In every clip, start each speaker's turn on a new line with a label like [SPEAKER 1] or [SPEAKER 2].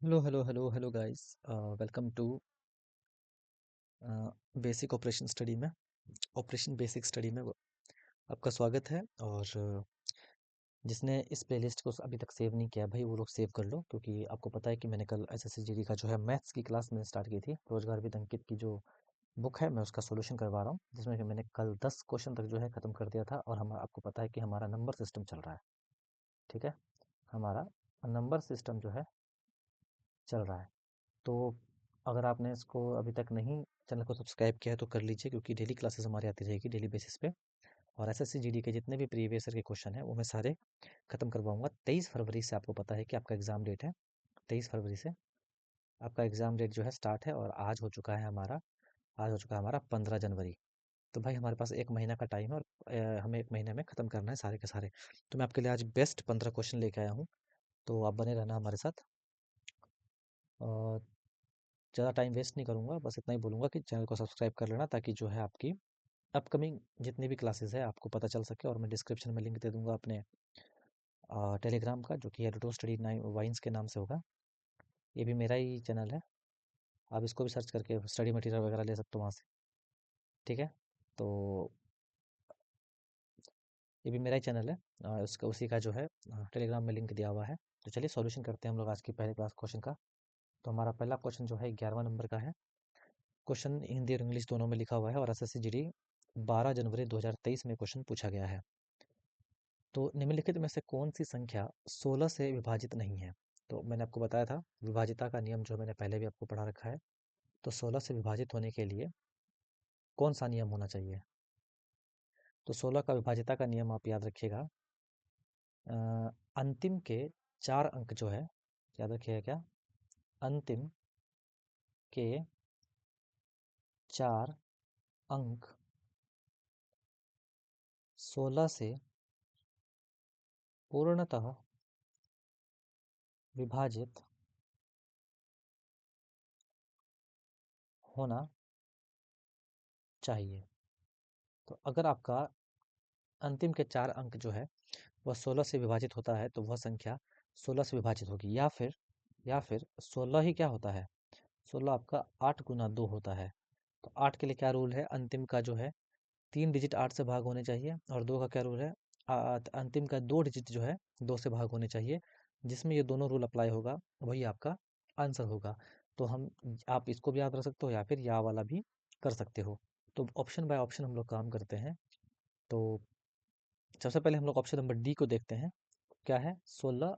[SPEAKER 1] Hello guys. Welcome to basic operation study में operation basic study में आपका स्वागत है। और जिसने इस प्लेलिस्ट को अभी तक सेव नहीं किया भाई वो लोग सेव कर लो, क्योंकि आपको पता है कि मैंने कल एसएससी जीडी का जो है मैथ्स की क्लास मैंने स्टार्ट की थी। रोजगार विद अंकित की जो बुक है मैं उसका सॉल्यूशन करवा रहा हूँ, जिसमें कि मैंने कल 10 क्वेश्चन तक जो है ख़त्म कर दिया था। और हम आपको पता है कि हमारा नंबर सिस्टम चल रहा है। ठीक है, हमारा नंबर सिस्टम जो है चल रहा है। तो अगर आपने इसको अभी तक नहीं चैनल को सब्सक्राइब किया है तो कर लीजिए, क्योंकि डेली क्लासेस हमारी आती रहेगी डेली बेसिस पे। और एसएससी जीडी के जितने भी प्रीवियस ईयर के क्वेश्चन हैं वो मैं सारे खत्म करवाऊंगा। 23 फरवरी से आपको पता है कि आपका एग्ज़ाम डेट है। 23 फरवरी से आपका एग्ज़ाम डेट जो है स्टार्ट है। और आज हो चुका है हमारा 15 जनवरी। तो भाई हमारे पास एक महीना का टाइम है, और हमें एक महीने में ख़त्म करना है सारे के सारे। तो मैं आपके लिए आज बेस्ट 15 क्वेश्चन लेके आया हूँ, तो आप बने रहना हमारे साथ। और ज़्यादा टाइम वेस्ट नहीं करूँगा, बस इतना ही बोलूँगा कि चैनल को सब्सक्राइब कर लेना, ताकि जो है आपकी अपकमिंग जितनी भी क्लासेस है आपको पता चल सके। और मैं डिस्क्रिप्शन में लिंक दे दूँगा अपने टेलीग्राम का, जो कि एडुटो स्टडी नाइन वाइन्स के नाम से होगा। ये भी मेरा ही चैनल है, आप इसको भी सर्च करके स्टडी मटेरियल वगैरह ले सकते हो वहाँ से। ठीक है, तो ये भी मेरा ही चैनल है। उसका उसी का जो है टेलीग्राम में लिंक दिया हुआ है। तो चलिए सॉल्यूशन करते हैं हम लोग आज की पहले क्लास क्वेश्चन का। तो हमारा पहला क्वेश्चन जो है 11वां नंबर का है। क्वेश्चन हिंदी और इंग्लिश दोनों में लिखा हुआ है, और एसएससी जीडी 12 जनवरी 2023 में क्वेश्चन पूछा गया है। तो निम्नलिखित में से कौन सी संख्या 16 से विभाजित नहीं है? तो मैंने आपको बताया था विभाजिता का नियम, जो मैंने पहले भी आपको पढ़ा रखा है। तो 16 से विभाजित होने के लिए कौन सा नियम होना चाहिए? तो 16 का विभाजिता का नियम आप याद रखिएगा। अंतिम के 4 अंक जो है, याद रखिएगा क्या? अंतिम के 4 अंक 16 से पूर्णतः विभाजित होना चाहिए। तो अगर आपका अंतिम के 4 अंक जो है वह 16 से विभाजित होता है, तो वह संख्या 16 से विभाजित होगी। या फिर 16 ही क्या होता है? 16 आपका 8 गुना 2 होता है। तो 8 के लिए क्या रूल है? अंतिम का जो है 3 डिजिट 8 से भाग होने चाहिए। और 2 का क्या रूल है? अंतिम का 2 डिजिट जो है 2 से भाग होने चाहिए। जिसमें ये दोनों रूल अप्लाई होगा वही आपका आंसर होगा। तो हम आप इसको भी याद रख सकते हो, या फिर या वाला भी कर सकते हो। तो ऑप्शन बाय ऑप्शन हम लोग काम करते हैं। तो सबसे पहले हम लोग ऑप्शन नंबर डी को देखते हैं। क्या है? 16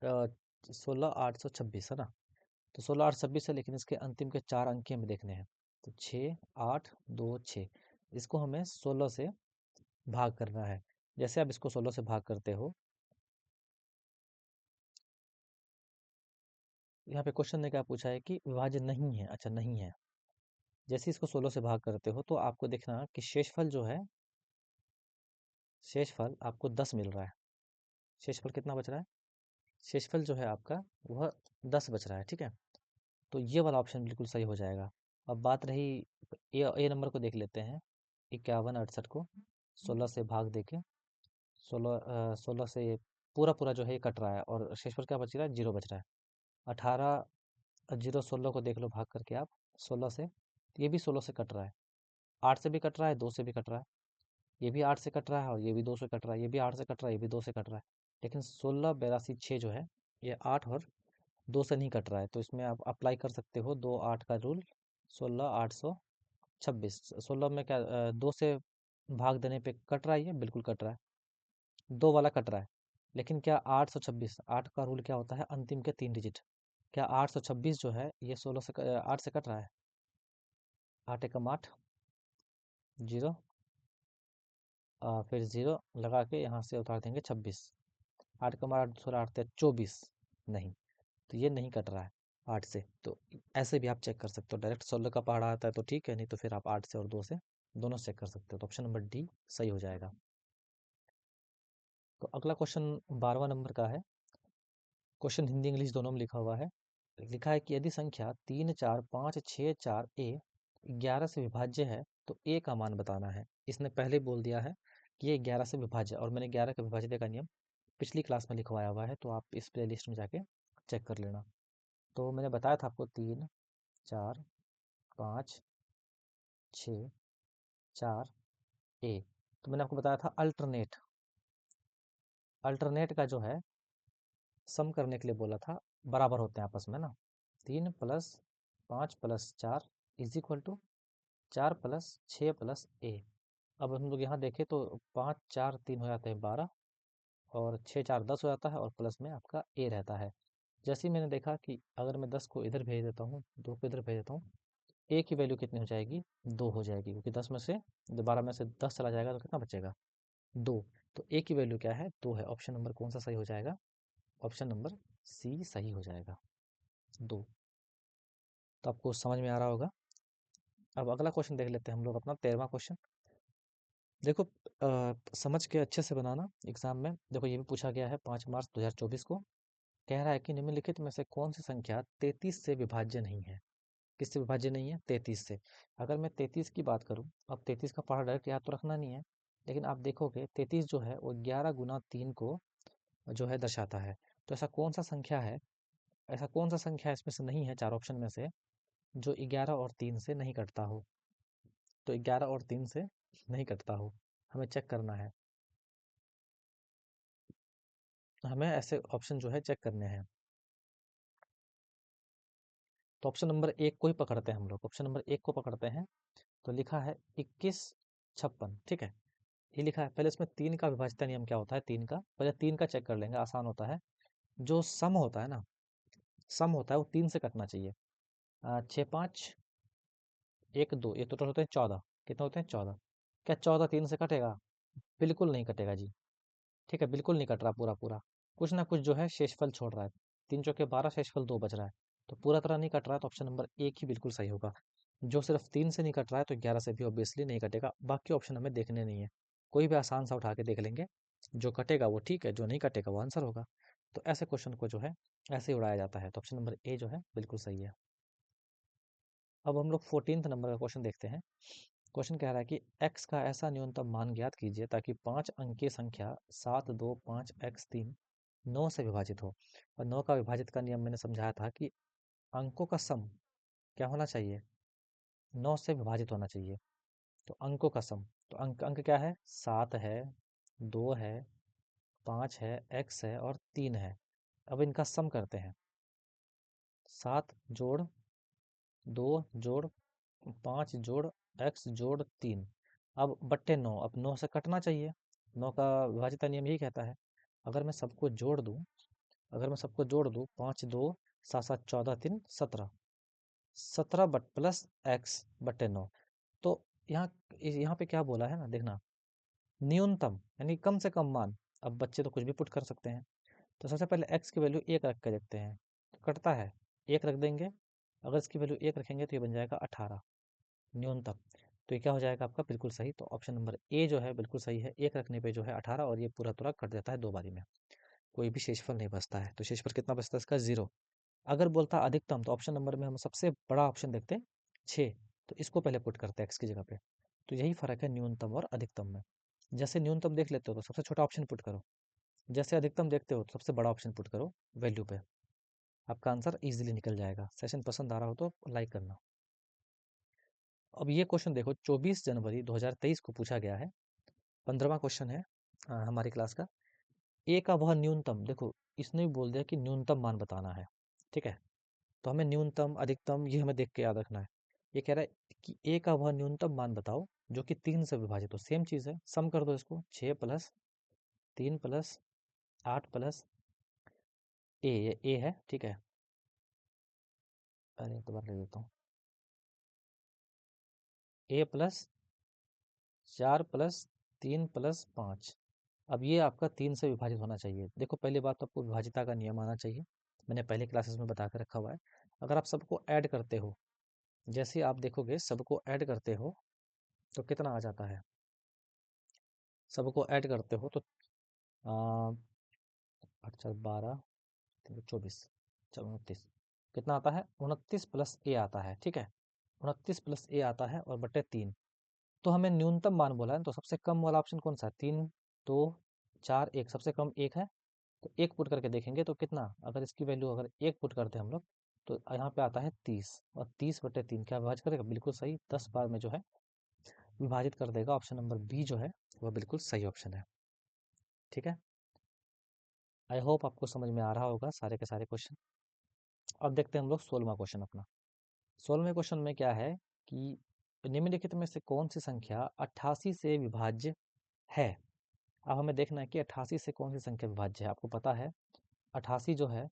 [SPEAKER 1] है ना? तो 16 8 26 है, लेकिन इसके अंतिम के 4 अंक हमें देखने हैं। तो 6 8 2 6, इसको हमें 16 से भाग करना है। जैसे आप इसको 16 से भाग करते हो, यहाँ पे क्वेश्चन ने क्या पूछा है कि विभाज्य नहीं है। अच्छा, नहीं है। जैसे इसको 16 से भाग करते हो तो आपको देखना कि शेषफल जो है, शेषफल आपको 10 मिल रहा है। शेषफल कितना बच रहा है? शेषफल जो है आपका वह 10 बच रहा है। ठीक है, तो ये वाला ऑप्शन बिल्कुल सही हो जाएगा। अब बात रही ए नंबर को, देख लेते हैं। 51 68 को 16 से भाग देके 16 से पूरा पूरा जो है ये कट रहा है, और शेषफल क्या बच रहा है? 0 बच रहा है। 18 0 16 को देख लो भाग करके आप 16 से, तो ये भी 16 से कट रहा है। 8 से भी कट रहा है, 2 से भी कट रहा है। ये भी 8 से कट रहा है, और ये भी 2 से कट रहा है। ये भी 8 से कट रहा है, ये भी 2 से कट रहा है। लेकिन 16 82 6 जो है, ये 8 और 2 से नहीं कट रहा है। तो इसमें आप अप्लाई कर सकते हो 2 8 का रूल। 16 826, 16 में क्या 2 से भाग देने पे कट रहा है? ये बिल्कुल कट रहा है, 2 वाला कट रहा है। लेकिन क्या 826, 8 का रूल क्या होता है? अंतिम के 3 डिजिट। क्या 826 जो है ये 16 से 8 से कट रहा है? 8 एकम 8, 0, फिर 0 लगा के यहाँ से उतार देंगे 26। 8 कम 8 16 8 24, नहीं। तो ये नहीं कट रहा है 8 से। तो ऐसे भी आप चेक कर सकते हो। डायरेक्ट 16 का पहाड़ा आता है तो ठीक है, नहीं तो फिर आप 8 से और 2 से दोनों चेक कर सकते हो। तो ऑप्शन नंबर डी सही हो जाएगा। तो अगला क्वेश्चन 12वां नंबर का है। क्वेश्चन हिंदी इंग्लिश दोनों में लिखा हुआ है। लिखा है कि यदि संख्या 3 4 5 6 4 ए 11 से विभाज्य है तो ए का मान बताना है। इसने पहले बोल दिया है कि ये 11 से विभाज्य है, और मैंने 11 के विभाज्यता का नियम पिछली क्लास में लिखवाया हुआ है, तो आप इस प्ले लिस्ट में जाके चेक कर लेना। तो मैंने बताया था आपको 3 4 5 6 4 ए। तो मैंने आपको बताया था अल्टरनेट, अल्टरनेट का जो है सम करने के लिए बोला था, बराबर होते हैं आपस में ना। 3 plus 5 plus 4 is equal to 4 plus 6 plus a. अब हम लोग यहाँ देखें तो 5 4 3 हो जाते हैं 12, और 6 4 10 हो जाता है, और प्लस में आपका ए रहता है। जैसे ही मैंने देखा कि अगर मैं 10 को इधर भेज देता हूँ, 2 को इधर भेज देता हूँ, ए की वैल्यू कितनी हो जाएगी, 2 हो जाएगी, क्योंकि 10 में से 12 में से 10 चला जाएगा तो कितना बचेगा, 2। तो ए की वैल्यू क्या है, 2 है। ऑप्शन नंबर कौन सा सही हो जाएगा, ऑप्शन नंबर सी सही हो जाएगा, 2। तो आपको समझ में आ रहा होगा। अब अगला क्वेश्चन देख लेते हैं हम लोग, अपना 13वां क्वेश्चन। देखो समझ के अच्छे से बनाना एग्जाम में। देखो ये भी पूछा गया है 5 मार्च 2024 को। कह रहा है कि निम्नलिखित में से कौन सी संख्या 33 से विभाज्य नहीं है। किससे विभाज्य नहीं है, 33 से। अगर मैं 33 की बात करूं, अब 33 का पहाड़ डायरेक्ट याद तो रखना नहीं है, लेकिन आप देखोगे 33 जो है वो 11 गुना 3 को जो है दर्शाता है। तो ऐसा कौन सा संख्या है, ऐसा कौन सा संख्या इसमें से नहीं है चार ऑप्शन में से, जो 11 और 3 से नहीं कटता हो। तो 11 और 3 से नहीं कटता हो, हमें चेक करना है। हमें ऐसे ऑप्शन जो है चेक करने हैं। तो ऑप्शन नंबर 1 को ही पकड़ते हैं हम लोग, ऑप्शन नंबर 1 को पकड़ते हैं। तो लिखा है 21 56, ठीक है, ये लिखा है। पहले इसमें 3 का विभाज्यता नियम क्या होता है, 3 का, पहले 3 का चेक कर लेंगे, आसान होता है। जो सम होता है ना, सम होता है वो 3 से कटना चाहिए। 6 5 1 2, ये टोटल होते हैं 14। कितने होते हैं, 14। क्या 14 3 से कटेगा, बिल्कुल नहीं कटेगा जी। ठीक है, बिल्कुल नहीं कट रहा पूरा पूरा, कुछ ना कुछ जो है शेषफल छोड़ रहा है। 3 चौके 12, शेषफल 2 बच रहा है, तो पूरा तरह नहीं कट रहा है, तो ऑप्शन नंबर 1 ही बिल्कुल सही होगा। जो सिर्फ 3 से नहीं कट रहा है तो 11 से भी ऑब्वियसली नहीं कटेगा। बाकी ऑप्शन हमें देखने नहीं है, कोई भी आसान सा उठा के देख लेंगे, जो कटेगा वो ठीक है, जो नहीं कटेगा वो आंसर होगा। तो ऐसे क्वेश्चन को जो है ऐसे ही उड़ाया जाता है, तो ऑप्शन नंबर ए जो है बिल्कुल सही है। अब हम लोग 14th नंबर का क्वेश्चन देखते हैं। क्वेश्चन कह रहा है कि x का ऐसा न्यूनतम मान ज्ञात कीजिए ताकि 5 अंकीय संख्या 725x3 9 से विभाजित हो। और 9 का विभाजित का नियम मैंने समझाया था कि अंकों का सम क्या होना चाहिए, 9 से विभाजित होना चाहिए। तो अंकों का सम, तो अंक अंक क्या है, 7 है, 2 है, 5 है, x है और 3 है। अब इनका सम करते हैं, 7 जोड़ 2 जोड़ 5 जोड़ x जोड़ 3, अब बट्टे 9। अब 9 से कटना चाहिए, 9 का विभाज्यता नियम यही कहता है। अगर मैं सबको जोड़ दूं, अगर मैं सबको जोड़ दूं, 5 2 7 7 14 3 17, 17 बट प्लस x बट्टे 9। तो यहाँ यहाँ पे क्या बोला है ना, देखना, न्यूनतम यानी कम से कम मान। अब बच्चे तो कुछ भी पुट कर सकते हैं, तो सबसे पहले x की वैल्यू 1 रख के देखते हैं, तो कटता है, 1 रख देंगे। अगर इसकी वैल्यू 1 रखेंगे तो ये बन जाएगा 18 न्यूनतम। तो ये क्या हो जाएगा आपका, बिल्कुल सही। तो ऑप्शन नंबर ए जो है बिल्कुल सही है, 1 रखने पे जो है 18, और ये पूरा पूरा कट जाता है 2 बारी में, कोई भी शेषफल नहीं बचता है। तो शेषफल कितना बचता है इसका, 0। अगर बोलता अधिकतम तो ऑप्शन नंबर में हम सबसे बड़ा ऑप्शन देखते हैं 6, तो इसको पहले पुट करते हैं एक्स की जगह पे। तो यही फर्क है न्यूनतम और अधिकतम में। जैसे न्यूनतम देख लेते हो तो सबसे छोटा ऑप्शन पुट करो, जैसे अधिकतम देखते हो तो सबसे बड़ा ऑप्शन पुट करो वैल्यू पे, आपका आंसर इजीली निकल जाएगा। सेशन पसंद आ रहा हो तो लाइक करना। अब ये क्वेश्चन देखो, 24 जनवरी 2023 को पूछा गया है, 15वां क्वेश्चन है हमारी क्लास का। ए का वह न्यूनतम, देखो इसने भी बोल दिया कि न्यूनतम मान बताना है, ठीक है, तो हमें न्यूनतम अधिकतम ये हमें देख के याद रखना है। ये कह रहा है कि ए का वह न्यूनतम मान बताओ जो कि 3 से विभाजित हो। सेम चीज़ है, सम कर दो इसको, 6 प्लस 3 प्लस 8 प्लस ए, ये ए है, ठीक है। अरे दोबारा ले देता हूँ, ए प्लस 4 प्लस 3 प्लस 5। अब ये आपका 3 से विभाजित होना चाहिए। देखो पहली बात तो आपको विभाजिता का नियम आना चाहिए, मैंने पहले क्लासेस में बता कर रखा हुआ है। अगर आप सबको ऐड करते हो, जैसे आप देखोगे सबको ऐड करते हो तो कितना आ जाता है, सबको ऐड करते हो तो 8 4 12 24, चलो 29, कितना आता है, 29 प्लस ए आता है, ठीक है, 29 प्लस ए आता है और बटे 3। तो हमें न्यूनतम मान बोला है, तो सबसे कम वाला ऑप्शन कौन सा है, 3 2 4 1, सबसे कम 1 है, तो एक पुट करके देखेंगे तो कितना, अगर इसकी वैल्यू अगर एक पुट करते हैं हम लोग, तो यहाँ पे आता है 30, और 30/3 क्या विभाजित करेगा, बिल्कुल सही, 10 बार में जो है विभाजित कर देगा। ऑप्शन नंबर बी जो है वह बिल्कुल सही ऑप्शन है। ठीक है, आई होप आपको समझ में आ रहा होगा सारे के सारे क्वेश्चन। अब देखते हैं हम लोग 16वां क्वेश्चन अपना। 16वें क्वेश्चन में क्या है कि निम्नलिखित में से कौन सी संख्या 88 से विभाज्य है। अब हमें देखना है कि 88 से कौन सी संख्या विभाज्य है। आपको पता है 88 जो है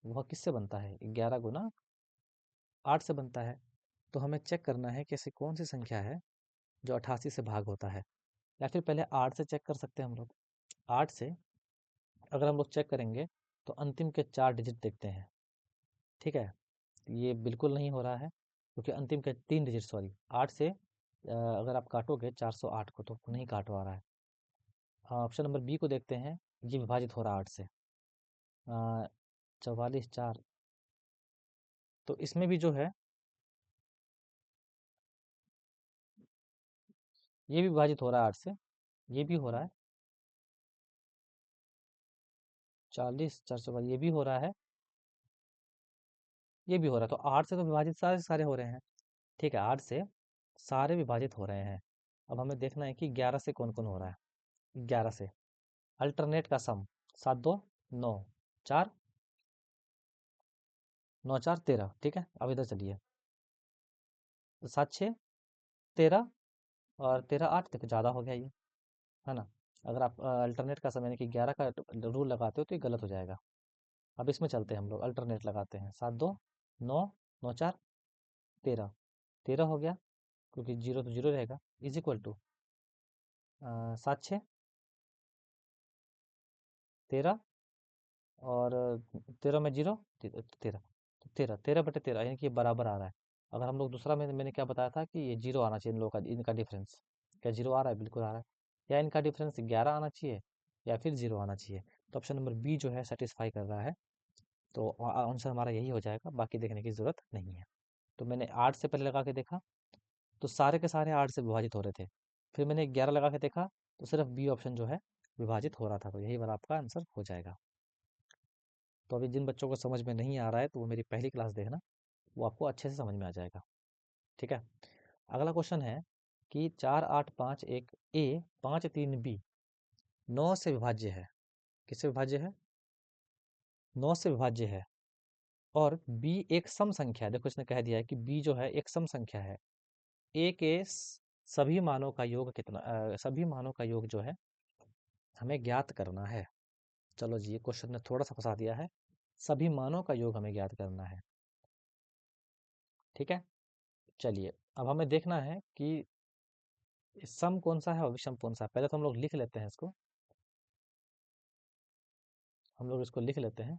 [SPEAKER 1] वह किससे बनता है, 11 गुना 8 से बनता है। तो हमें चेक करना है कि ऐसी कौन सी संख्या है जो 88 से भाग होता है। या फिर पहले 8 से चेक कर सकते हैं हम लोग। 8 से अगर हम लोग चेक करेंगे तो अंतिम के 4 डिजिट देखते हैं। ठीक है, ये बिल्कुल नहीं हो रहा है क्योंकि अंतिम के 3 डिजिट, सॉरी, 8 से अगर आप काटोगे 408 को तो नहीं काट पा रहा है। ऑप्शन नंबर बी को देखते हैं, ये विभाजित हो रहा है 8 से। 44 4, तो इसमें भी जो है ये भी विभाजित हो रहा है 8 से, ये भी हो रहा है 40 4 ये भी हो रहा है, ये भी हो रहा है। तो 8 से तो विभाजित सारे सारे हो रहे हैं। ठीक है, 8 से सारे विभाजित हो रहे हैं। अब हमें देखना है कि 11 से कौन कौन हो रहा है। 11 से अल्टरनेट का सम, 7 2 9, 4 9 4 13। ठीक है, अब इधर चलिए, 7 6 13, और 13 8, देखो ज़्यादा हो गया ये, है ना। अगर आप अल्टरनेट का सम यानी कि 11 का रूल लगाते हो तो ये गलत हो जाएगा। अब इसमें चलते हैं हम लोग, अल्टरनेट लगाते हैं, 7 2 9 9 4 13, 13 हो गया क्योंकि जीरो तो जीरो रहेगा, इज इक्वल टू 7 6 13, और 13 में जीरो, 13, तो 13 13/13 यानी कि ये बराबर आ रहा है। अगर हम लोग दूसरा में मैंने क्या बताया था कि ये जीरो आना चाहिए इन लोगों का, इनका डिफरेंस, क्या जीरो आ रहा है, बिल्कुल आ रहा है। या इनका डिफरेंस 11 आना चाहिए या फिर जीरो आना चाहिए। तो ऑप्शन नंबर बी जो है सेटिस्फाई कर रहा है, तो आंसर हमारा यही हो जाएगा, बाकी देखने की ज़रूरत नहीं है। तो मैंने 8 से पहले लगा के देखा तो सारे के सारे 8 से विभाजित हो रहे थे। फिर मैंने 11 लगा के देखा तो सिर्फ बी ऑप्शन जो है विभाजित हो रहा था, तो यही वाला आपका आंसर हो जाएगा। तो अभी जिन बच्चों को समझ में नहीं आ रहा है तो वो मेरी पहली क्लास देखना, वो आपको अच्छे से समझ में आ जाएगा। ठीक है, अगला क्वेश्चन है कि 4 8 5 1 ए 5 3 बी 9 से विभाज्य है। किससे विभाज्य है, 9 से विभाज्य है, और बी एक सम संख्या है। देखो इसने कह दिया है कि बी जो है एक सम संख्या है। ए के सभी मानों का योग कितना, सभी मानों का योग जो है हमें ज्ञात करना है। चलो जी, ये क्वेश्चन ने थोड़ा सा फंसा दिया है, सभी मानों का योग हमें ज्ञात करना है। ठीक है, चलिए अब हमें देखना है कि सम कौन सा है और विषम कौन सा है। पहले तो हम लोग लिख लेते हैं इसको, हम लोग इसको लिख लेते हैं।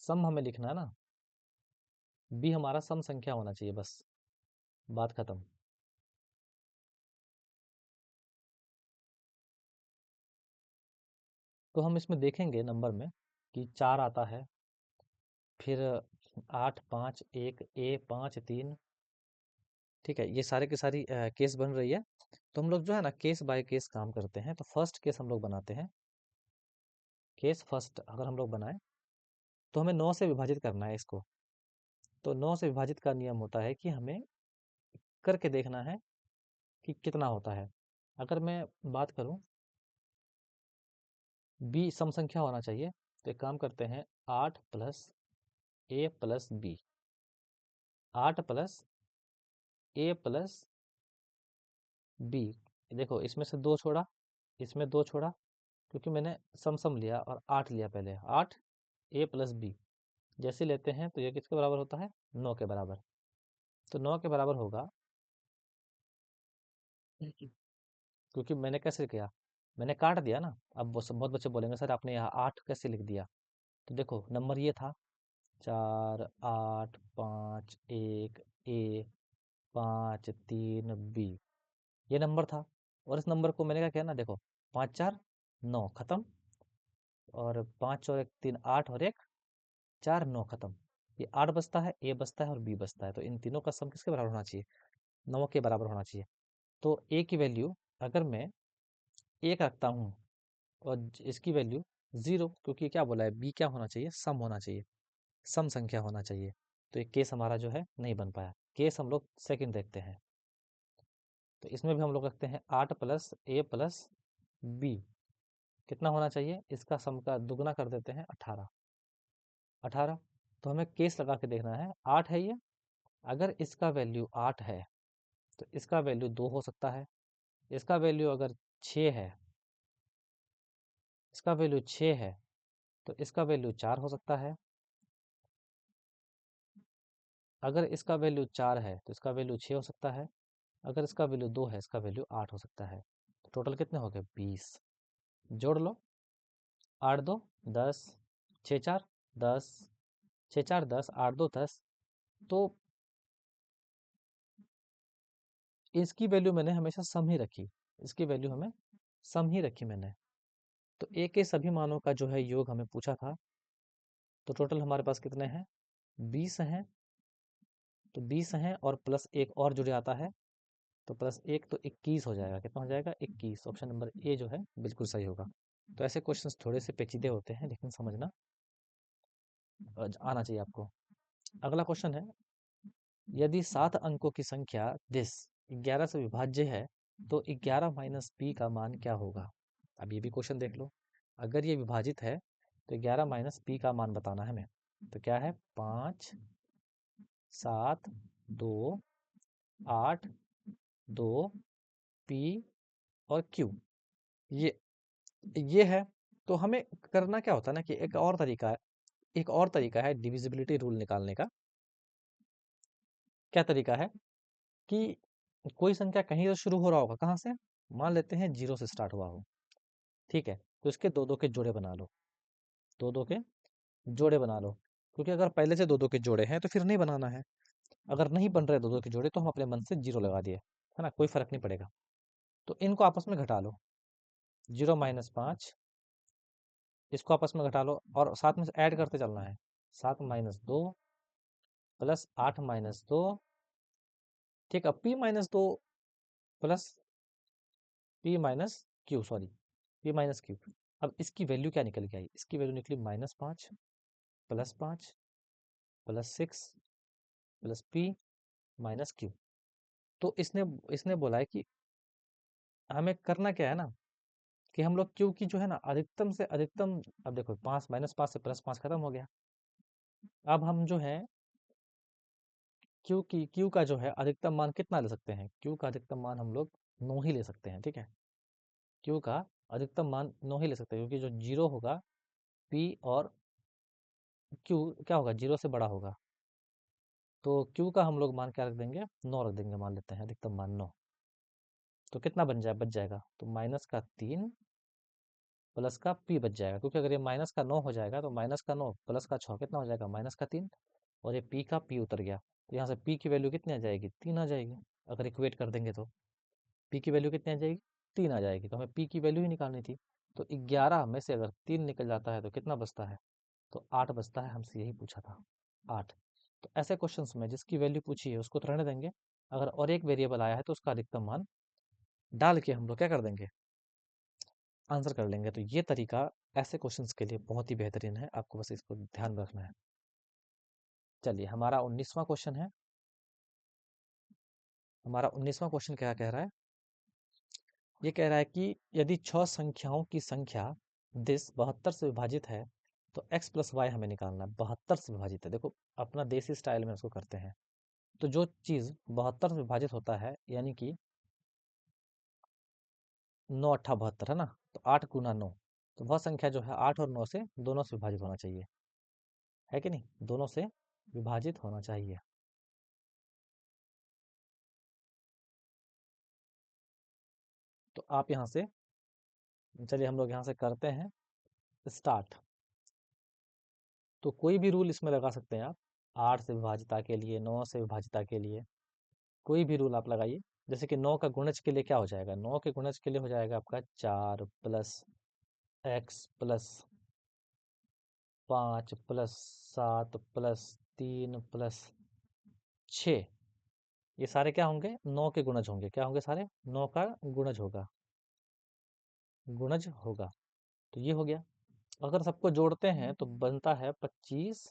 [SPEAKER 1] सम हमें लिखना है ना, बी हमारा सम संख्या होना चाहिए, बस बात खत्म। तो हम इसमें देखेंगे नंबर में कि 4 आता है, फिर 8 5 1 ए 5 3। ठीक है, ये सारे की सारी केस बन रही है। तो हम लोग जो है ना केस बाय केस काम करते हैं। तो फर्स्ट केस हम लोग बनाते हैं, केस फर्स्ट अगर हम लोग बनाएं तो हमें 9 से विभाजित करना है इसको। तो 9 से विभाजित का नियम होता है कि हमें करके देखना है कि कितना होता है। अगर मैं बात करूं, बी सम संख्या होना चाहिए, तो एक काम करते हैं, 8 + a + b, 8 + a + b। देखो इसमें से दो छोड़ा, इसमें दो छोड़ा, क्योंकि मैंने सम सम लिया और 8 लिया पहले, 8 a + b जैसे लेते हैं तो ये किसके बराबर होता है, 9 के बराबर। तो 9 के बराबर होगा, क्योंकि मैंने कैसे किया, मैंने काट दिया ना। अब बहुत बच्चे बोलेंगे सर आपने यहाँ 8 कैसे लिख दिया। तो देखो नंबर ये था, 4 8 5 1 a 5 3 b, ये नंबर था। और इस नंबर को मैंने क्या किया ना, देखो 5 4 9 खत्म, और 5 और 1 3 8, और 1 4 9 खत्म। ये 8 बचता है, ए बचता है और बी बचता है। तो इन तीनों का सम किसके बराबर होना चाहिए, 9 के बराबर होना चाहिए। तो ए की वैल्यू अगर मैं 1 रखता हूँ और इसकी वैल्यू 0, क्योंकि क्या बोला है, बी क्या होना चाहिए, सम होना चाहिए, सम संख्या होना चाहिए। तो ये केस हमारा जो है नहीं बन पाया। केस हम लोग सेकंड देखते हैं। तो इसमें भी हम लोग रखते हैं 8 प्लस ए प्लस बी, कितना होना चाहिए, इसका सम का दुगना कर देते हैं 18। 18, तो हमें केस लगा के देखना है, 8 है ये, अगर इसका वैल्यू 8 है तो इसका वैल्यू 2 हो सकता है, इसका वैल्यू अगर 6 है, इसका वैल्यू 6 है तो इसका वैल्यू 4 हो सकता है, अगर इसका वैल्यू 4 है तो इसका वैल्यू 6 हो सकता है, अगर इसका वैल्यू 2 है इसका वैल्यू 8 हो सकता है। तो टोटल कितने हो गए, 20। जोड़ लो, 8 2 10, 6 4 10, 6 4 10, 8 2 10। तो इसकी वैल्यू मैंने हमेशा सम ही रखी, इसकी वैल्यू हमें सम ही रखी मैंने। तो ए के सभी मानों का जो है योग हमें पूछा था। तो टोटल हमारे पास कितने हैं, 20 हैं। तो 20 हैं और प्लस एक और जुड़ जाता है, तो प्लस एक तो 21 हो जाएगा, कितना हो जाएगा, 21। ऑप्शन नंबर ए जो है बिल्कुल सही होगा। तो ऐसे क्वेश्चंस थोड़े से पेचीदे होते हैं लेकिन समझना आना चाहिए आपको। अगला क्वेश्चन है, यदि 7 अंकों की संख्या 11 से विभाज्य है तो 11 माइनस पी का मान क्या होगा। अब ये भी क्वेश्चन देख लो, अगर ये विभाजित है तो 11 माइनस पी का मान बताना है हमें। तो क्या है, 5 7 2 8 2 पी और क्यू, ये ये है। तो हमें करना क्या होता है ना कि एक और तरीका है, एक और तरीका है डिविजिबिलिटी रूल निकालने का। क्या तरीका है कि कोई संख्या कहीं से शुरू हो रहा होगा, कहाँ से, मान लेते हैं 0 से स्टार्ट हुआ हो, ठीक है, तो इसके दो दो के जोड़े बना लो, दो दो के जोड़े बना लो, क्योंकि अगर पहले से दो दो के जोड़े हैं तो फिर नहीं बनाना है। अगर नहीं बन रहे दो दो के जोड़े तो हम अपने मन से 0 लगा दिए, है ना, कोई फर्क नहीं पड़ेगा। तो इनको आपस में घटा लो, 0 - 5, इसको आपस में घटा लो और साथ में ऐड करते चलना है, 7 - 2 प्लस 8 - 2, ठीक है, p - 2 plus p - q, sorry, p - q। अब इसकी वैल्यू क्या निकल के आई, इसकी वैल्यू निकली -5 plus 5 plus 6 plus p - q। तो इसने इसने बोला है कि हमें करना क्या है ना, कि हम लोग क्यू की जो है ना अधिकतम से अधिकतम, अब देखो 5 -5 से +5 खत्म हो गया। अब हम जो है क्यू का जो है अधिकतम मान कितना ले सकते हैं, क्यू का अधिकतम मान हम लोग 9 ही ले सकते हैं, ठीक है, क्यू का अधिकतम मान 9 ही ले सकते हैं, क्योंकि जो 0 होगा पी और क्यू क्या होगा, 0 से बड़ा होगा। तो क्यू का हम लोग मान क्या रख देंगे, 9 रख देंगे, मान लेते हैं अधिकतम मान 9। तो कितना बच जाएगा, तो -3 प्लस का पी बच जाएगा, क्योंकि अगर ये माइनस का 9 हो जाएगा तो -9 प्लस का 6 कितना हो जाएगा, -3, और ये पी का पी उतर गया, तो यहाँ से पी की वैल्यू कितनी आ जाएगी, 3 आ जाएगी। अगर इक्वेट कर देंगे तो पी की वैल्यू कितनी आ जाएगी, 3 आ जाएगी। तो हमें पी की वैल्यू ही निकालनी थी। तो 11 में से अगर 3 निकल जाता है तो कितना बचता है, तो 8 बचता है, हमसे यही पूछा था, 8। तो ऐसे क्वेश्चंस में जिसकी वैल्यू पूछी है उसको तो रहने देंगे, अगर और एक वेरिएबल आया है तो उसका अधिकतम मान डाल के हम लोग क्या कर देंगे, आंसर कर लेंगे। तो ये तरीका ऐसे क्वेश्चंस के लिए बहुत ही बेहतरीन है, आपको बस इसको ध्यान में रखना है। चलिए, हमारा 19वां क्वेश्चन है। हमारा 19वां क्वेश्चन क्या कह रहा है, ये कह रहा है कि यदि 6 संख्याओं की संख्या 72 से विभाजित है तो x प्लस वाई हमें निकालना है। 72 से विभाजित है, देखो अपना देसी स्टाइल में उसको करते हैं। तो जो चीज़ 72 से विभाजित होता है, यानी कि 9 8 72 है ना, तो 8 गुना 9, तो वह संख्या जो है 8 और 9 से दोनों से विभाजित होना चाहिए, है कि नहीं, दोनों से विभाजित होना चाहिए। तो आप यहाँ से, चलिए हम लोग यहाँ से करते हैं स्टार्ट। तो कोई भी रूल इसमें लगा सकते हैं आप, 8 से विभाजिता के लिए, 9 से विभाजिता के लिए, कोई भी रूल आप लगाइए। जैसे कि 9 का गुणज के लिए क्या हो जाएगा, 9 के गुणज के लिए हो जाएगा आपका 4 plus x plus 5 plus 7 plus 3 plus 6, ये सारे क्या होंगे, 9 के गुणज होंगे, क्या होंगे सारे, 9 का गुणज होगा, गुणज होगा। तो ये हो गया। अगर सबको जोड़ते हैं तो बनता है 25।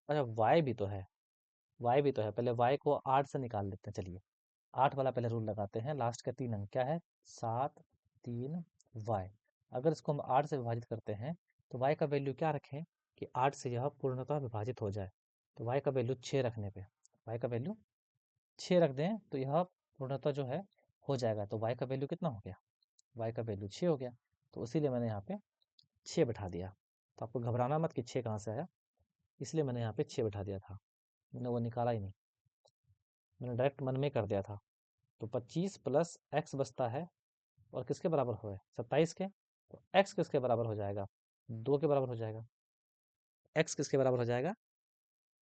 [SPEAKER 1] अच्छा y भी तो है, y भी तो है, पहले y को 8 से निकाल लेते हैं, चलिए 8 वाला पहले रूल लगाते हैं। लास्ट के 3 अंक क्या है, 7 3 y। अगर इसको हम 8 से विभाजित करते हैं तो y का वैल्यू क्या रखें कि 8 से यह पूर्णतः विभाजित हो जाए। तो y का वैल्यू 6 रखने पे, y का वैल्यू 6 रख दें तो यह पूर्णतः जो है हो जाएगा। तो y का वैल्यू कितना हो गया, y का वैल्यू 6 हो गया। तो इसीलिए मैंने यहाँ पे 6 बैठा दिया। तो आपको घबराना मत कि 6 कहाँ से आया, इसलिए मैंने यहाँ पे 6 बैठा दिया था, मैंने वो निकाला ही नहीं, मैंने डायरेक्ट मन में कर दिया था। तो 25 प्लस एक्स बचता है, और किसके बराबर हो है, 27 के। तो एक्स किसके बराबर हो जाएगा, 2 के बराबर हो जाएगा। एक्स किसके बराबर हो जाएगा,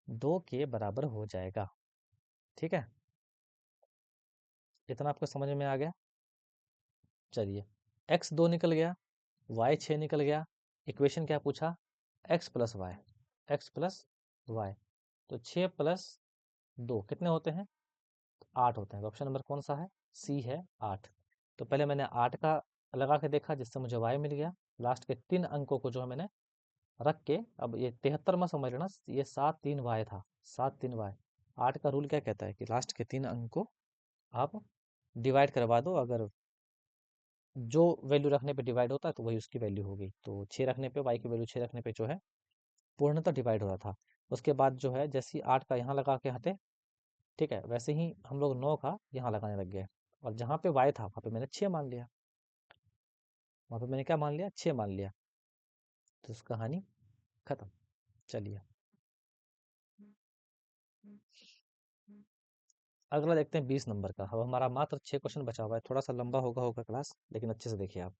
[SPEAKER 1] 2 के बराबर हो जाएगा। ठीक है, इतना आपको समझ में आ गया। चलिए, एक्स 2 निकल गया, वाई 6 निकल गया। इक्वेशन क्या पूछा, x plus y, x plus y. तो 6 प्लस 2 कितने होते हैं, 8 होते हैं। तो ऑप्शन नंबर कौन सा है, सी है 8। तो पहले मैंने 8 का लगा के देखा जिससे मुझे y मिल गया। लास्ट के 3 अंकों को जो है मैंने रख के, अब ये 73 में समझ लेना, ये 7 3 y था, 7 3 y। 8 का रूल क्या कहता है कि लास्ट के 3 अंक को आप डिवाइड करवा दो, अगर जो वैल्यू रखने पे डिवाइड होता है तो वही उसकी वैल्यू हो गई। तो 6 रखने पे, y की वैल्यू 6 रखने पे जो है पूर्णतः डिवाइड हो रहा था। उसके बाद जो है जैसे ही 8 का यहाँ लगा के हटे, ठीक है, वैसे ही हम लोग 9 का यहाँ लगाने लग गए, और जहाँ पे y था वहाँ पे मैंने 6 मान लिया, वहाँ पे मैंने क्या मान लिया, 6 मान लिया। तो उस कहानी खत्म। चलिए अगला देखते हैं 20 नंबर का। अब हमारा मात्र 6 क्वेश्चन बचा हुआ है, थोड़ा सा लंबा होगा क्लास, लेकिन अच्छे से देखिए आप।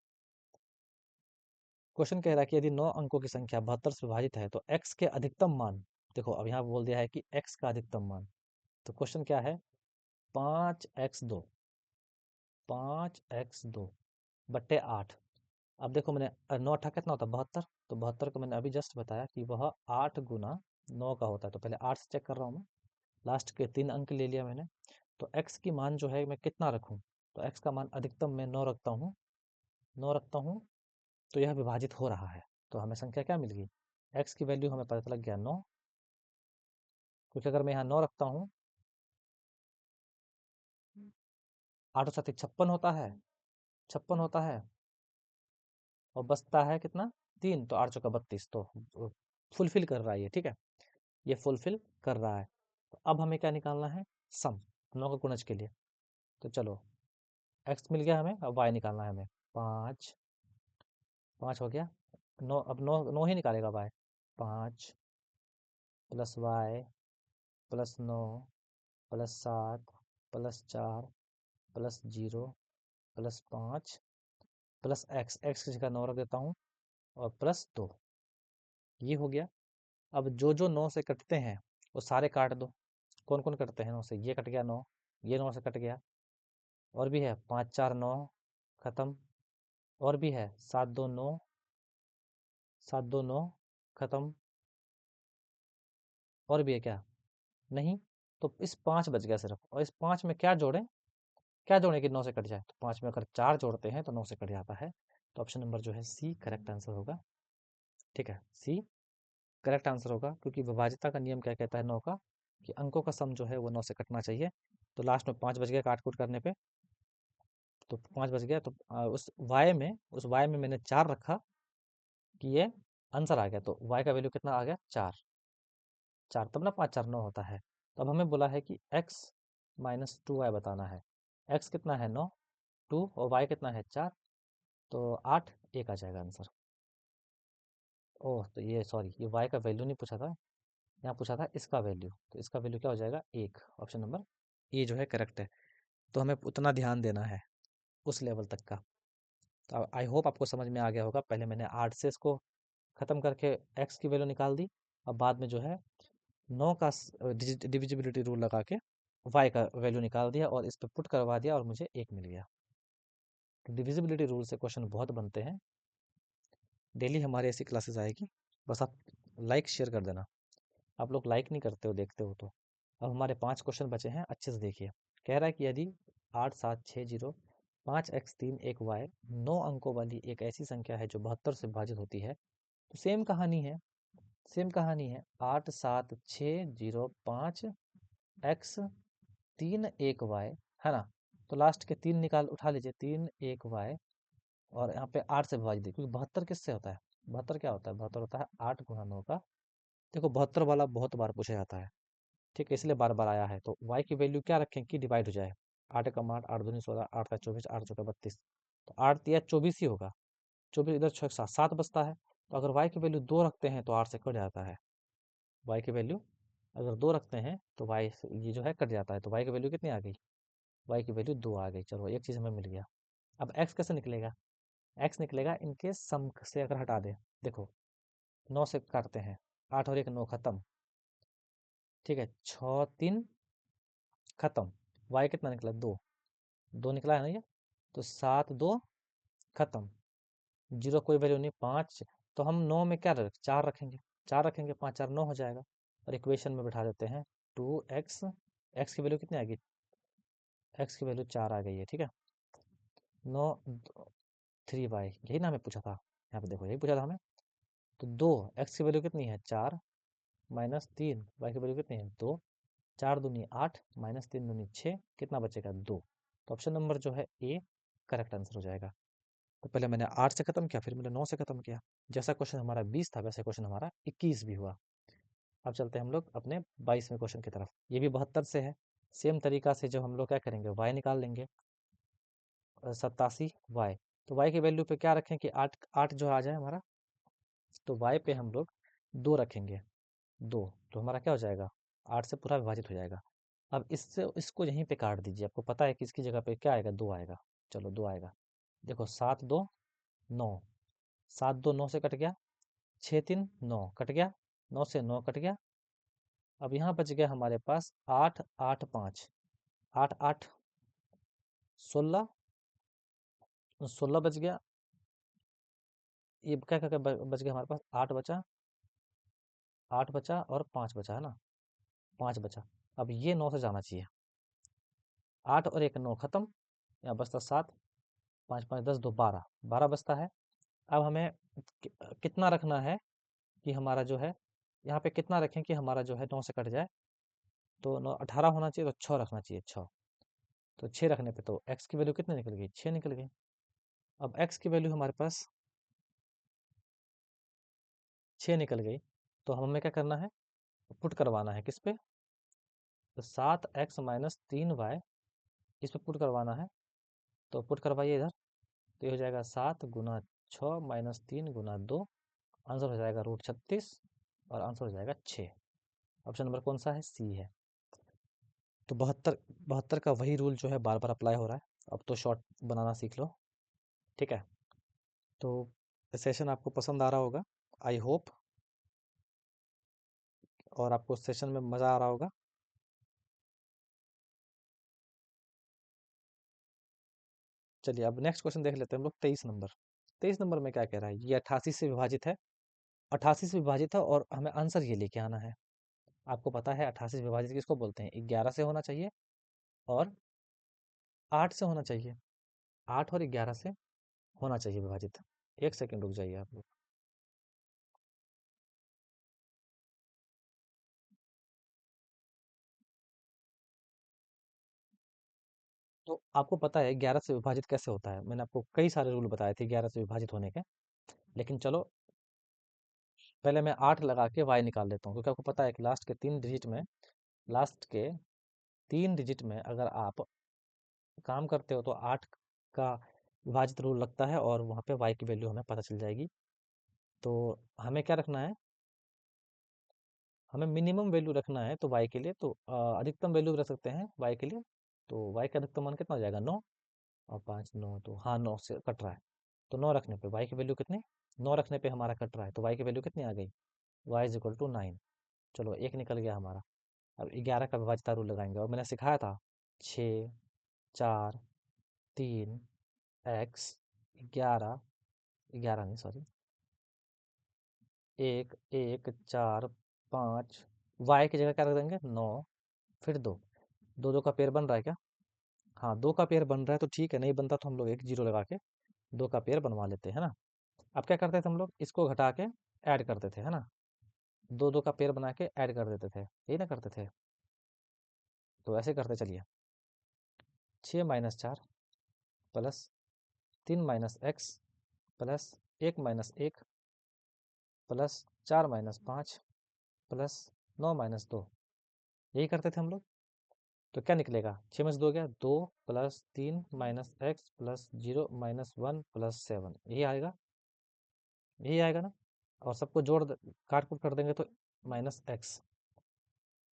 [SPEAKER 1] क्वेश्चन कह रहा है कि यदि 9 अंकों की संख्या 72 से विभाजित है तो x के अधिकतम मान, देखो अब यहाँ बोल दिया है कि x का अधिकतम मान। तो क्वेश्चन क्या है, 5x2, 5x2 बट्टे 8। अब देखो मैंने 9 अट्ठा कितना होता है, 72। तो 72 को मैंने अभी जस्ट बताया कि वह 8 गुना 9 का होता है। तो पहले 8 से चेक कर रहा हूँ मैं, लास्ट के 3 अंक ले लिया मैंने। तो x की मान जो है मैं कितना रखूँ, तो x का मान अधिकतम मैं 9 रखता हूँ, 9 रखता हूँ। तो यह विभाजित हो रहा है, तो हमें संख्या क्या मिल गई, x की वैल्यू हमें पता लग गया 9। क्योंकि अगर मैं यहाँ 9 रखता हूँ, 8 साथ 56 होता है, 56 होता है, और बचता है कितना, 3। तो 8 चौका 32, तो फुलफिल कर रहा है ये, ठीक है, ये फुलफिल कर रहा है। तो अब हमें क्या निकालना है, सम, 9 का गुणज के लिए। तो चलो x मिल गया हमें, अब y निकालना है हमें। 5, 5 हो गया, 9, अब 9 9 ही निकालेगा y। 5 plus y plus 9 plus 7 plus 4 plus 0 plus 5 plus x, x की जगह 9 रख देता हूँ, और प्लस 2, ये हो गया। अब जो जो 9 से कटते हैं वो सारे काट दो। कौन कौन कटते हैं 9 से, ये कट गया 9, ये 9 से कट गया, और भी है 5 4 9 खत्म, और भी है 7 2 9, 7 2 9 खत्म, और भी है क्या, नहीं। तो इस 5 बच गया सिर्फ, और इस 5 में क्या जोड़ें, क्या जोड़ें कि 9 से कट जाए। तो 5 में अगर 4 जोड़ते हैं तो 9 से कट जाता है। तो ऑप्शन नंबर जो है सी करेक्ट आंसर होगा। ठीक है, सी करेक्ट आंसर होगा, क्योंकि विभाज्यता का नियम क्या कहता है 9 का, कि अंकों का सम जो है वो 9 से कटना चाहिए। तो लास्ट में 5 बच गया काट कूट करने पे, तो 5 बच गया। तो उस y में मैंने 4 रखा कि ये आंसर आ गया। तो y का वैल्यू कितना आ गया, 4, 4 तब ना 5 4 9 होता है। तो अब हमें बोला है कि x माइनस 2y बताना है। x कितना है 9, 2, और y कितना है 4, तो 8 1 आ जाएगा आंसर। ओह, तो ये सॉरी, ये y का वैल्यू नहीं पूछा था, यहाँ पूछा था इसका वैल्यू। तो इसका वैल्यू क्या हो जाएगा, 1। ऑप्शन नंबर ए जो है करेक्ट है। तो हमें उतना ध्यान देना है उस लेवल तक का। तो आई होप आपको समझ में आ गया होगा। पहले मैंने 8 से इसको ख़त्म करके x की वैल्यू निकाल दी, अब बाद में जो है 9 का डिविजिबिलिटी रूल लगा के y का वैल्यू निकाल दिया, और इस पे पुट करवा दिया, और मुझे 1 मिल गया। तो डिविजिबिलिटी रूल से क्वेश्चन बहुत बनते हैं, डेली हमारी ऐसी क्लासेस आएगी। बस आप लाइक शेयर कर देना, आप लोग लाइक नहीं करते हो, देखते हो तो। अब हमारे 5 क्वेश्चन बचे हैं, अच्छे से देखिए। कह रहा है कि यदि 8 7 6 0 5x3 1y 9 अंकों वाली एक ऐसी संख्या है जो 72 से विभाजित होती है। तो सेम कहानी है, सेम कहानी है। 8 7 6 0 5 x 3 1 y, है ना। तो लास्ट के 3 निकाल उठा लीजिए, 3 1 y, और यहाँ पे 8 से विभाजित है, क्योंकि 72 किससे होता है? 72 क्या होता है? 72 होता है 8 गुणा 9 का। देखो 72 वाला बहुत बार पूछा जाता है, ठीक है, इसलिए बार बार आया है। तो y की वैल्यू क्या रखें कि डिवाइड हो जाए? 8 एकम 8, 8 दूनी 16, 8 का 24, 8 चौका 32, तो 8 तिया 24 ही होगा। 24 इधर 6 7 बचता है। तो अगर y की वैल्यू 2 रखते हैं तो 8 से कट जाता है। y की वैल्यू अगर 2 रखते हैं तो ये जो है कट जाता है। तो y की वैल्यू कितनी आ गई? y की वैल्यू 2 आ गई। चलो एक चीज़ हमें मिल गया। अब x कैसे निकलेगा? x निकलेगा इनके सम से अगर हटा दें। देखो 9 से काटते हैं, 8 और 1 9 खत्म, ठीक है, 6 3 खत्म। y कितना निकला? 2, 2 निकला है ना ये। तो 7 2 खत्म, जीरो कोई वैल्यू नहीं, 5। तो हम 9 में क्या 4 रखेंगे, 4 रखेंगे, 5 4 9 हो जाएगा। और इक्वेशन में बैठा देते हैं 2x, x की वैल्यू कितनी आ गई? x की वैल्यू 4 आ गई है, ठीक है। 9 3y, यही ना हमें पूछा था, यहाँ पे देखो यही पूछा था हमें। तो 2 x की वैल्यू कितनी है? 4, माइनस 3 y की वैल्यू कितनी है? 2, 4 दूनी 8, माइनस 3 दूनी 6, कितना बचेगा? 2। तो ऑप्शन नंबर जो है ए करेक्ट आंसर हो जाएगा। तो पहले मैंने 8 से खत्म किया, फिर मैंने 9 से खत्म किया। जैसा क्वेश्चन हमारा 20 था वैसे क्वेश्चन हमारा 21 भी हुआ। अब चलते हैं हम लोग अपने 22वें क्वेश्चन की तरफ। ये भी 72 से है। सेम तरीका से जो हम लोग क्या करेंगे, y निकाल लेंगे, 87y। तो y की वैल्यू पे क्या रखें कि 8 8 जो आ जाए हमारा। तो y पे हम लोग 2 रखेंगे, 2, तो हमारा क्या हो जाएगा? 8 से पूरा विभाजित हो जाएगा। अब इससे इसको यहीं पे काट दीजिए, आपको पता है कि इसकी जगह पे क्या आएगा? 2 आएगा। चलो 2 आएगा। देखो 7 2 9, 7 2 9 से कट गया, 6 3 9 कट गया, 9 से 9 कट गया। अब यहाँ बच गया हमारे पास 8 8 5, 8 8 16, 16 बच गया। ये क्या क्या क्या बच गया हमारे पास? 8 बचा, 8 बचा और 5 बचा, है ना, 5 बचा। अब ये 9 से जाना चाहिए। 8 और 1 9 खत्म, यहाँ बचता 7, 5 5 10 2 12, 12 बचता है। अब हमें कितना रखना है कि हमारा जो है, यहाँ पे कितना रखें कि हमारा जो है 9 से कट जाए? तो 9 18 होना चाहिए, तो 6 रखना चाहिए, 6। तो 6 रखने पे तो x की वैल्यू कितनी निकल गई? 6 निकल गई। अब x की वैल्यू हमारे पास 6 निकल गई। तो हमें क्या करना है? पुट करवाना है किस पे? तो 7x माइनस 3y, इस पे पुट करवाना है। तो पुट करवाइए इधर। तो ये हो जाएगा 7 गुना 6 माइनस 3 गुना 2, आंसर हो जाएगा √36, और आंसर हो जाएगा 6। ऑप्शन नंबर कौन सा है? सी है। तो 72 72 का वही रूल जो है बार बार अप्लाई हो रहा है। अब तो शॉर्ट बनाना सीख लो, ठीक है। तो सेशन आपको पसंद आ रहा होगा, आई होप, और आपको सेशन में मज़ा आ रहा होगा। चलिए अब नेक्स्ट क्वेश्चन देख लेते हैं हम लोग, 23 नंबर। 23 नंबर में क्या कह रहा है? ये 88 से विभाजित है, 88 से विभाजित है, और हमें आंसर ये लेके आना है। आपको पता है 88 से विभाजित किसको बोलते हैं? 11 से होना चाहिए और 8 से होना चाहिए। 8 और 11 से होना चाहिए विभाजित। एक सेकंड रुक जाइए आप लोग। तो आपको पता है 11 से विभाजित कैसे होता है? मैंने आपको कई सारे रूल बताए थे 11 से विभाजित होने के। लेकिन चलो पहले मैं 8 लगा के y निकाल लेता हूँ, क्योंकि आपको पता है कि लास्ट के 3 डिजिट में अगर आप काम करते हो तो 8 का विभाजित रूल लगता है, और वहाँ पे y की वैल्यू हमें पता चल जाएगी। तो हमें क्या रखना है? हमें मिनिमम वैल्यू रखना है तो y के लिए, तो अधिकतम वैल्यू रख सकते हैं y के लिए। तो y का अधिकतम मान कितना हो जाएगा? 9, और 5 9, तो हाँ 9 से कट रहा है। तो 9 रखने पे y की वैल्यू कितनी? 9 रखने पे हमारा कट रहा है, तो y की वैल्यू कितनी आ गई? y is equal to 9। चलो एक निकल गया हमारा। अब 11 का विभाज्यता रूल लगाएंगे, और मैंने सिखाया था 6 4 3 x 11, 11 नहीं सॉरी, 1 1 4 5, y की जगह क्या रख देंगे? 9, फिर 2, 2 2 का पेयर बन रहा है क्या? हाँ, 2 का पेयर बन रहा है तो ठीक है, नहीं बनता तो हम लोग एक जीरो लगा के 2 का पेयर बनवा लेते हैं, है ना? अब क्या करते थे हम लोग, इसको घटा के ऐड करते थे, है ना? 2-2 का पेयर बना के ऐड कर देते थे, यही ना करते थे? तो ऐसे करते चलिए, 6 minus 4 plus 3 minus x plus 1 minus 1 plus 4 minus 5 plus 9 minus 2, यही करते थे हम लोग। तो क्या निकलेगा, 6 में से 2 गया 2 plus 3 minus x plus 0 minus 1 plus 7, यही आएगा, यही आएगा ना? और सबको काट कूट कर देंगे तो माइनस एक्स,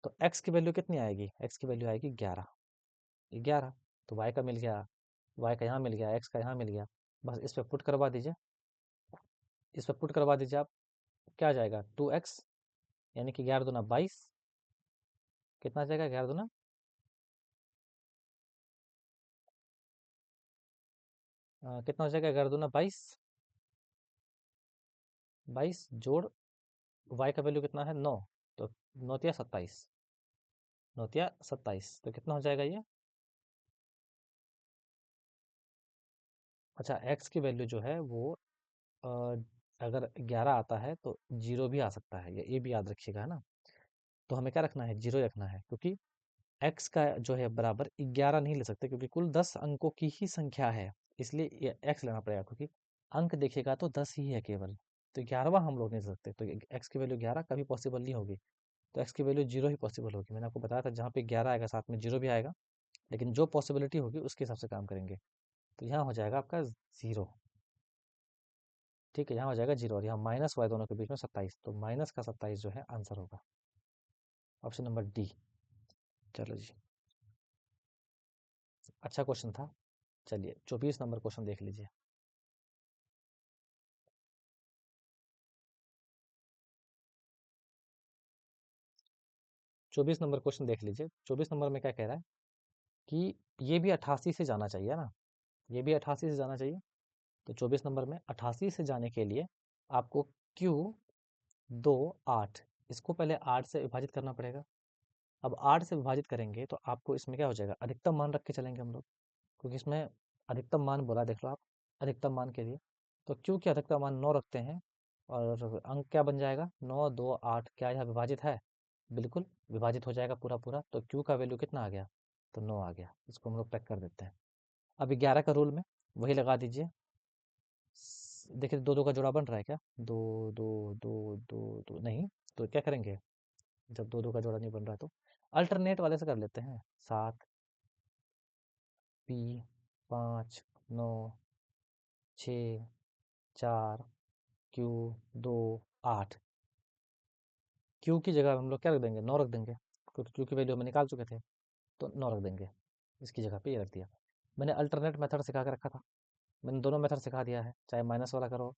[SPEAKER 1] तो एक्स की वैल्यू कितनी आएगी, एक्स की वैल्यू आएगी 11, 11। तो वाई का मिल गया, वाई का यहाँ मिल गया, एक्स का यहाँ मिल गया, बस इस पे पुट करवा दीजिए, इस पे पुट करवा दीजिए आप, क्या आ जाएगा 2x, यानी कि 11 दूना 22, कितना आ जाएगा 11 दूना, कितना हो जाएगा 11 दूना 22, 22 जोड़ वाई का वैल्यू कितना है 9, तो 9 तिया 27, 9 तिया 27, तो कितना हो जाएगा ये, अच्छा एक्स की वैल्यू जो है वो अ, अगर 11 आता है तो जीरो भी आ सकता है, ये भी याद रखिएगा, है ना? तो हमें क्या रखना है, जीरो रखना है, क्योंकि एक्स का जो है बराबर 11 नहीं ले सकते, क्योंकि कुल 10 अंकों की ही संख्या है, इसलिए ये एक्स लेना पड़ेगा, क्योंकि अंक देखिएगा तो 10 ही है केवल, तो 11वां हम लोग नहीं ले सकते, तो एक्स की वैल्यू 11 कभी पॉसिबल नहीं होगी, तो एक्स की वैल्यू जीरो ही पॉसिबल होगी। मैंने आपको बताया था जहाँ पे 11 आएगा साथ में जीरो भी आएगा, लेकिन जो पॉसिबिलिटी होगी उसके हिसाब से काम करेंगे। तो यहाँ हो जाएगा आपका जीरो, ठीक है, यहाँ हो जाएगा जीरो, और यहाँ माइनस वाई दोनों के बीच में 27, तो माइनस का 27 जो है आंसर होगा, ऑप्शन नंबर डी। चलो जी, अच्छा क्वेश्चन था। चलिए 24 नंबर क्वेश्चन देख लीजिए। 24 नंबर क्वेश्चन देख लीजिए, 24 नंबर में क्या कह रहा है कि ये भी 88 से जाना चाहिए ना, ये भी 88 से जाना चाहिए, तो 24 नंबर में 88 से जाने के लिए आपको क्यू 2 8, इसको पहले 8 से विभाजित करना पड़ेगा। अब 8 से विभाजित करेंगे तो आपको इसमें क्या हो जाएगा, अधिकतम मान रख के चलेंगे हम लोग, क्योंकि इसमें अधिकतम मान बोला, देख लो आप, अधिकतम मान के लिए, तो क्यू के अधिकतम मान 9 रखते हैं, और अंक क्या बन जाएगा 9 2 8, क्या यह विभाजित है, बिल्कुल विभाजित हो जाएगा पूरा पूरा, तो क्यू का वैल्यू कितना आ गया, तो 9 आ गया, इसको हम लोग पैक कर देते हैं। अब 11 का रूल में वही लगा दीजिए, देखिए दो दो का जोड़ा बन रहा है क्या, दो दो दो दो दो नहीं, तो क्या करेंगे, जब दो दो का जोड़ा नहीं बन रहा तो अल्टरनेट वाले से कर लेते हैं, 7 पी 5 9 6 4 क्यू 2 8, क्यू की जगह हम लोग क्या रख देंगे, 9 रख देंगे, क्योंकि क्यू की वैल्यू हमें निकाल चुके थे, तो 9 रख देंगे, इसकी जगह पे ये रख दिया। मैंने अल्टरनेट मेथड सिखा के रखा था, मैंने दोनों मेथड सिखा दिया है, चाहे माइनस वाला करो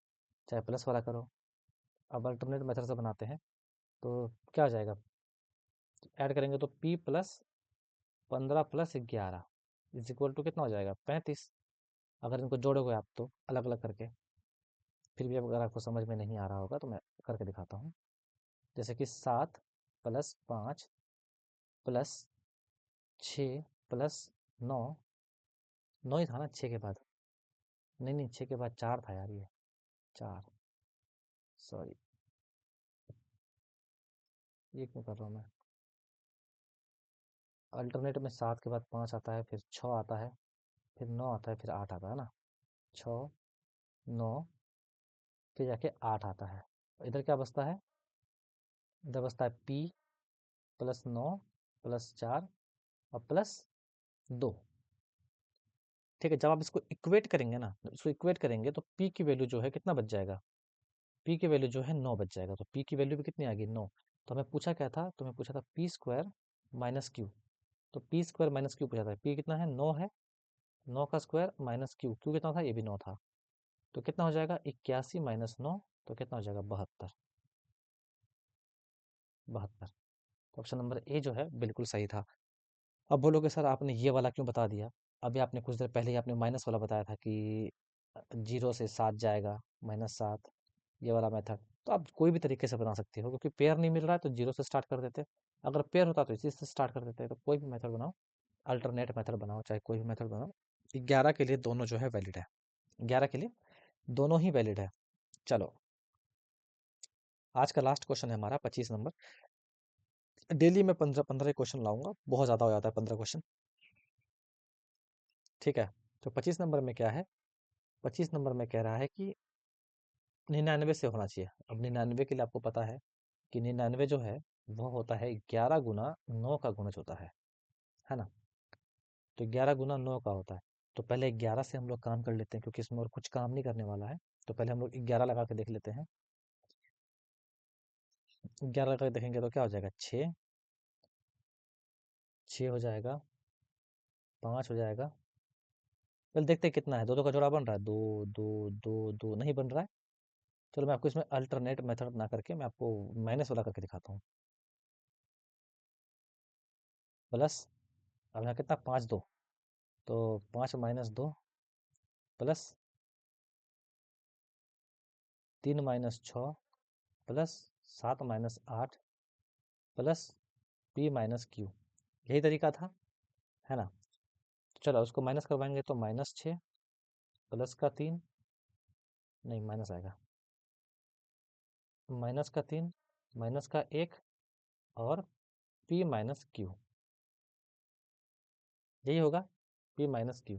[SPEAKER 1] चाहे प्लस वाला करो। अब अल्टरनेट मेथड से बनाते हैं, तो क्या हो जाएगा, ऐड करेंगे तो p plus 15 plus 11 is equal to कितना हो जाएगा 35, अगर इनको जोड़ोगे आप तो अलग अलग करके, फिर भी अगर आपको समझ में नहीं आ रहा होगा तो मैं करके दिखाता हूँ, जैसे कि 7 प्लस 5 प्लस 6 प्लस 9, 9 ही था ना 6 के बाद, नहीं नहीं 6 के बाद 4 था यार, ये 4, सॉरी, ये क्यों कर रहा हूँ मैं, अल्टरनेट में 7 के बाद 5 आता है, फिर 6 आता है, फिर 9 आता है, फिर 8 आता है ना, 6 9, फिर जाके 8 आता है, इधर क्या बचता है, इधर बचता है p प्लस 9 प्लस 4 और प्लस 2, ठीक है। जब आप इसको इक्वेट करेंगे ना, इसको इक्वेट करेंगे तो p की वैल्यू जो है कितना बच जाएगा, p की वैल्यू जो है 9 बच जाएगा, तो p की वैल्यू भी कितनी आ गई 9, तो हमें पूछा क्या था, तो हमें पूछा था पी स्क्वायर माइनस क्यू, तो पी स्क्वायर माइनस क्यू पूछा था, p कितना है 9 है, 9 का स्क्वायर माइनस क्यू, क्यू कितना था, ये भी 9 था, तो कितना हो जाएगा 81 माइनस 9, तो कितना हो जाएगा 72, 72, तो ऑप्शन नंबर ए जो है बिल्कुल सही था। अब बोलोगे सर आपने ये वाला क्यों बता दिया, अभी आपने कुछ देर पहले ही आपने माइनस वाला बताया था कि 0 से 7 जाएगा, -7, ये वाला मेथड, तो आप कोई भी तरीके से बना सकते हो, क्योंकि पेयर नहीं मिल रहा है तो 0 से स्टार्ट कर देते, अगर पेयर होता तो इसी से स्टार्ट कर देते, तो कोई भी मेथड बनाओ अल्टरनेट मेथड बनाओ चाहे कोई भी मेथड बनाओ, 11 के लिए दोनों जो है वैलिड है। 11 के लिए दोनों ही वैलिड है। चलो, आज का लास्ट क्वेश्चन है हमारा 25 नंबर। डेली मैं 15-15 क्वेश्चन लाऊंगा, बहुत ज़्यादा हो जाता है 15 क्वेश्चन। ठीक है, तो 25 नंबर में क्या है? 25 नंबर में कह रहा है कि 99 से होना चाहिए। अब 99 के लिए आपको पता है कि 99 जो है वह होता है 11 गुना 9 का गुणज होता है ना? तो 11 गुना 9 का होता है। तो पहले 11 से हम लोग काम कर लेते हैं, क्योंकि इसमें और कुछ काम नहीं करने वाला है। तो पहले हम लोग 11 लगा के देख लेते हैं। 11 लगा के देखेंगे तो क्या हो जाएगा? 6, 6 हो जाएगा, 5 हो जाएगा। पहले देखते हैं कितना है। दो दो का जोड़ा बन रहा है, दो दो दो दो नहीं बन रहा है। चलो मैं आपको इसमें अल्टरनेट मेथड ना करके मैं आपको माइनस वाला करके दिखाता हूँ। प्लस, अब यहाँ कितना? 5 2, तो 5 - 2 plus 3 - 6 plus 7 - 8 plus P - Q। यही तरीका था, है ना? तो चलो उसको माइनस करवाएंगे तो -6 प्लस का 3, नहीं माइनस आएगा, -3 -1 और P - Q, यही होगा P - Q।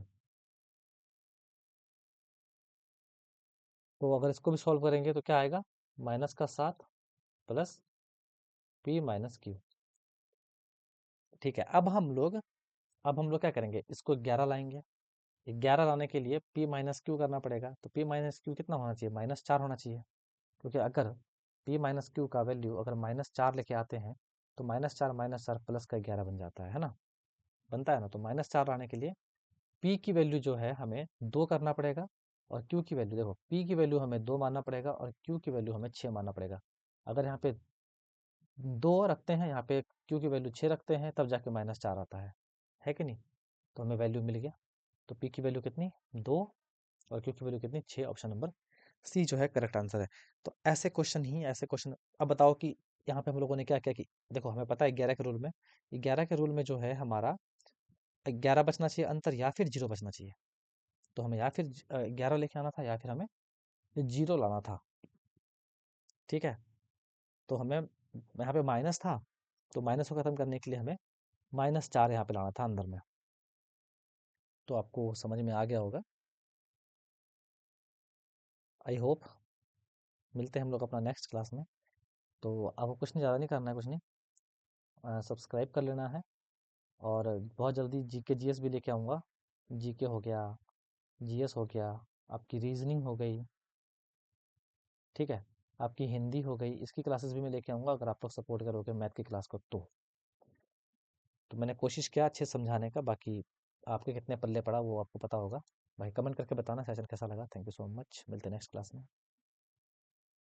[SPEAKER 1] तो अगर इसको भी सॉल्व करेंगे तो क्या आएगा? -7 प्लस P - Q। ठीक है, अब हम लोग क्या करेंगे? इसको 11 लाएंगे। 11 लाने के लिए P - Q करना पड़ेगा। तो P - Q कितना होना चाहिए? -4 होना चाहिए। क्योंकि अगर P - Q का वैल्यू अगर -4 लेके आते हैं तो -4 प्लस का 11 बन जाता है ना? बनता है ना? तो -4 लाने के लिए P की वैल्यू जो है हमें 2 करना पड़ेगा, और Q की वैल्यू देखो, P की वैल्यू हमें 2 मानना पड़ेगा और Q की वैल्यू हमें 6 मानना पड़ेगा। अगर यहाँ पे 2 रखते हैं, यहाँ पे Q की वैल्यू 6 रखते हैं, तब जाके -4 आता है कि नहीं? तो हमें वैल्यू मिल गया। तो P की वैल्यू कितनी? 2, और Q की वैल्यू कितनी? 6। ऑप्शन नंबर सी जो है करेक्ट आंसर है। तो ऐसे क्वेश्चन अब बताओ कि यहाँ पे हम लोगों ने क्या क्या की। देखो हमें पता है 11 के रूल में, 11 के रूल में जो है हमारा 11 बचना चाहिए अंतर, या फिर 0 बचना चाहिए। तो हमें या फिर 11 लेके आना था, या फिर हमें 0 लाना था। ठीक है, तो हमें यहाँ पे माइनस था, तो माइनस को खत्म करने के लिए हमें -4 यहाँ पे लाना था अंदर में। तो आपको समझ में आ गया होगा, आई होप। मिलते हैं हम लोग अपना नेक्स्ट क्लास में। तो आपको कुछ नहीं, ज़्यादा नहीं करना है, कुछ नहीं, सब्सक्राइब कर लेना है। और बहुत जल्दी जीके जीएस भी लेके आऊँगा। जीके हो गया, जीएस हो गया, आपकी रीजनिंग हो गई, ठीक है, आपकी हिंदी हो गई, इसकी क्लासेस भी मैं लेके आऊँगा अगर आप लोग सपोर्ट करोगे मैथ की क्लास को। तो मैंने कोशिश किया अच्छे से समझाने का, बाकी आपके कितने पल्ले पड़ा वो आपको पता होगा। भाई कमेंट करके बताना सेशन कैसा लगा। थैंक यू सो मच, मिलते हैं नेक्स्ट क्लास में।